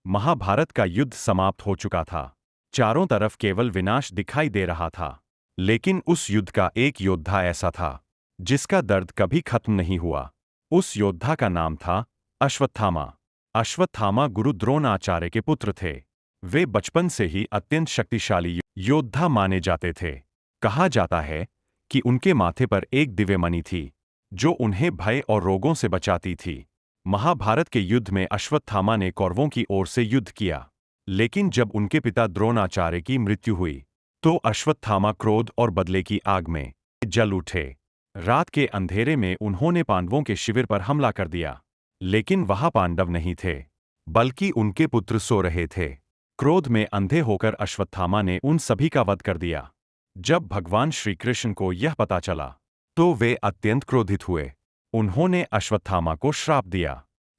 महाभारत का युद्ध समाप्त हो चुका था। चारों तरफ केवल विनाश दिखाई दे रहा था। लेकिन उस युद्ध का एक योद्धा ऐसा था जिसका दर्द कभी खत्म नहीं हुआ। उस योद्धा का नाम था अश्वत्थामा। अश्वत्थामा गुरु द्रोणाचार्य के पुत्र थे। वे बचपन से ही अत्यंत शक्तिशाली योद्धा माने जाते थे। कहा जाता है कि उनके माथे पर एक दिव्य मणि थी जो उन्हें भय और रोगों से बचाती थी। महाभारत के युद्ध में अश्वत्थामा ने कौरवों की ओर से युद्ध किया। लेकिन जब उनके पिता द्रोणाचार्य की मृत्यु हुई तो अश्वत्थामा क्रोध और बदले की आग में जल उठे। रात के अंधेरे में उन्होंने पांडवों के शिविर पर हमला कर दिया। लेकिन वहां पांडव नहीं थे, बल्कि उनके पुत्र सो रहे थे। क्रोध में अंधे होकर अश्वत्थामा ने उन सभी का वध कर दिया। जब भगवान श्री कृष्ण को यह पता चला तो वे अत्यंत क्रोधित हुए। उन्होंने अश्वत्थामा को श्राप दिया,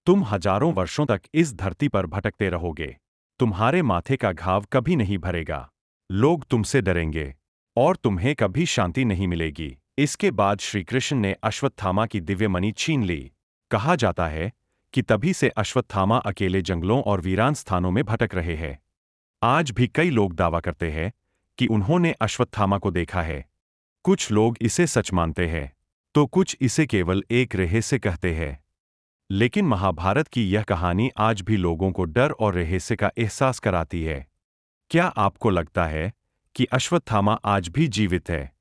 तुम हजारों वर्षों तक इस धरती पर भटकते रहोगे। तुम्हारे माथे का घाव कभी नहीं भरेगा। लोग तुमसे डरेंगे और तुम्हें कभी शांति नहीं मिलेगी। इसके बाद श्री कृष्ण ने अश्वत्थामा की दिव्य मणि छीन ली। कहा जाता है कि तभी से अश्वत्थामा अकेले जंगलों और वीरान स्थानों में भटक रहे हैं। आज भी कई लोग दावा करते हैं कि उन्होंने अश्वत्थामा को देखा है। कुछ लोग इसे सच मानते हैं तो कुछ इसे केवल एक रहस्य कहते हैं। लेकिन महाभारत की यह कहानी आज भी लोगों को डर और रहस्य का एहसास कराती है। क्या आपको लगता है कि अश्वत्थामा आज भी जीवित है?